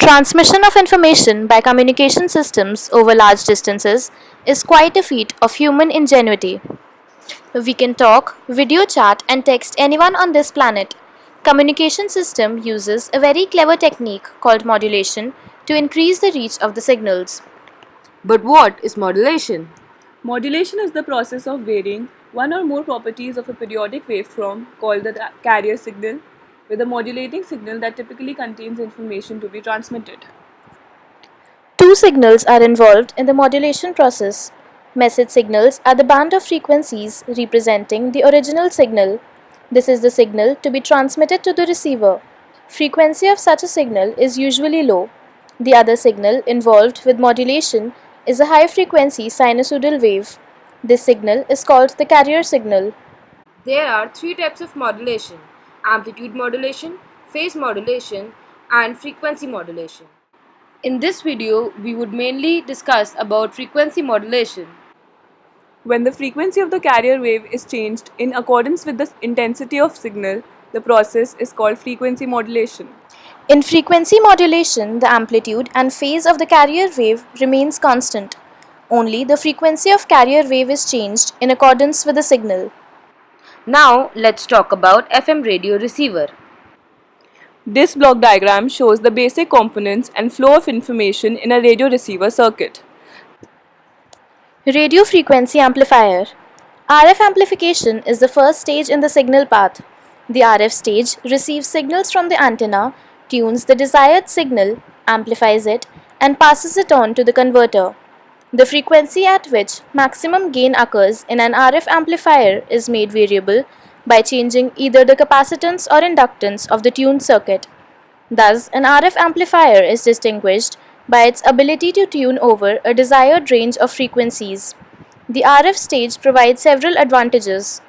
Transmission of information by communication systems over large distances is quite a feat of human ingenuity. We can talk, video chat, and text anyone on this planet. Communication system uses a very clever technique called modulation to increase the reach of the signals. But what is modulation? Modulation is the process of varying one or more properties of a periodic waveform called the carrier signal with a modulating signal that typically contains information to be transmitted. Two signals are involved in the modulation process. Message signals are the band of frequencies representing the original signal. This is the signal to be transmitted to the receiver. Frequency of such a signal is usually low. The other signal involved with modulation is a high frequency sinusoidal wave. This signal is called the carrier signal. There are three types of modulation: amplitude modulation, phase modulation, and frequency modulation. In this video, we would mainly discuss about frequency modulation. When the frequency of the carrier wave is changed in accordance with the intensity of signal, the process is called frequency modulation. In frequency modulation, the amplitude and phase of the carrier wave remains constant. Only the frequency of carrier wave is changed in accordance with the signal. Now, let's talk about FM radio receiver. This block diagram shows the basic components and flow of information in a radio receiver circuit. Radio frequency amplifier. RF amplification is the first stage in the signal path. The RF stage receives signals from the antenna, tunes the desired signal, amplifies it, and passes it on to the converter. The frequency at which maximum gain occurs in an RF amplifier is made variable by changing either the capacitance or inductance of the tuned circuit. Thus, an RF amplifier is distinguished by its ability to tune over a desired range of frequencies. The RF stage provides several advantages: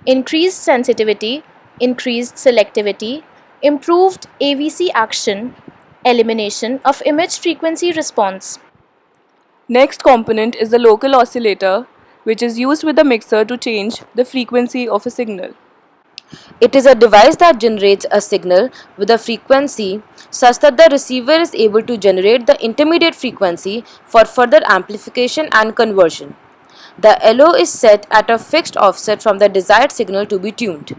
increased sensitivity, increased selectivity, improved AVC action, elimination of image frequency response. Next component is the local oscillator, which is used with the mixer to change the frequency of a signal. It is a device that generates a signal with a frequency such that the receiver is able to generate the intermediate frequency for further amplification and conversion. The LO is set at a fixed offset from the desired signal to be tuned.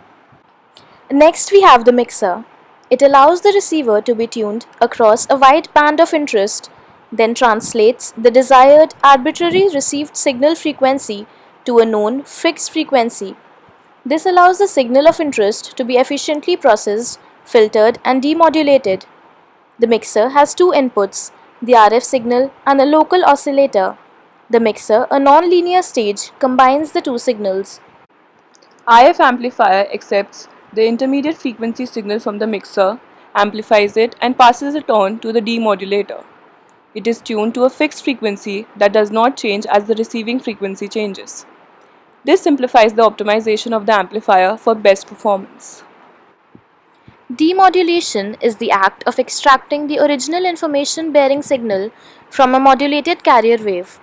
Next, we have the mixer. It allows the receiver to be tuned across a wide band of interest, then translates the desired arbitrary received signal frequency to a known fixed frequency. This allows the signal of interest to be efficiently processed, filtered, and demodulated. The mixer has two inputs, the RF signal and a local oscillator. The mixer, a non-linear stage, combines the two signals. IF amplifier accepts the intermediate frequency signal from the mixer, amplifies it, and passes it on to the demodulator. It is tuned to a fixed frequency that does not change as the receiving frequency changes. This simplifies the optimization of the amplifier for best performance. Demodulation is the act of extracting the original information-bearing signal from a modulated carrier wave.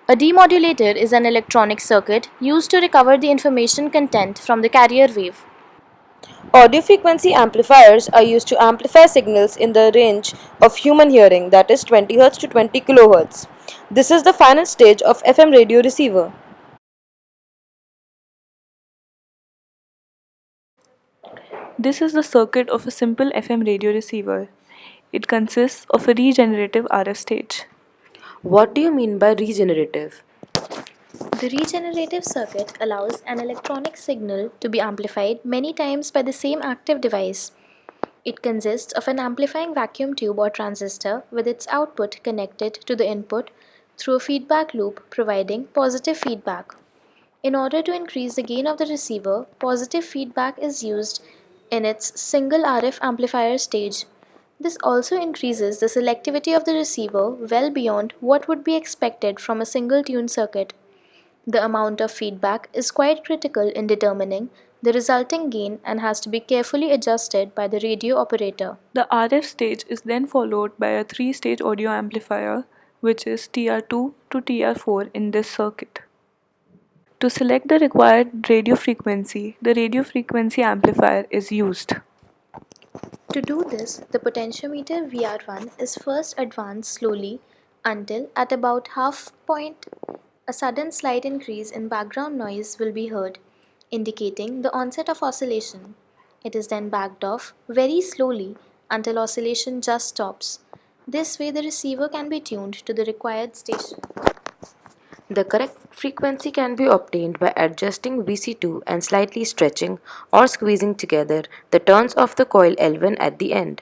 A demodulator is an electronic circuit used to recover the information content from the carrier wave. Audio frequency amplifiers are used to amplify signals in the range of human hearing, that is 20 Hz to 20 kHz. This is the final stage of FM radio receiver. This is the circuit of a simple FM radio receiver. It consists of a regenerative RF stage. What do you mean by regenerative? The regenerative circuit allows an electronic signal to be amplified many times by the same active device. It consists of an amplifying vacuum tube or transistor with its output connected to the input through a feedback loop providing positive feedback. In order to increase the gain of the receiver, positive feedback is used in its single RF amplifier stage. This also increases the selectivity of the receiver well beyond what would be expected from a single tuned circuit. The amount of feedback is quite critical in determining the resulting gain and has to be carefully adjusted by the radio operator. The RF stage is then followed by a three-stage audio amplifier, which is TR2 to TR4 in this circuit. To select the required radio frequency, the radio frequency amplifier is used. To do this, the potentiometer VR1 is first advanced slowly until at about half point a sudden slight increase in background noise will be heard, indicating the onset of oscillation. It is then backed off very slowly until oscillation just stops. This way the receiver can be tuned to the required station. The correct frequency can be obtained by adjusting VC2 and slightly stretching or squeezing together the turns of the coil L1 at the end.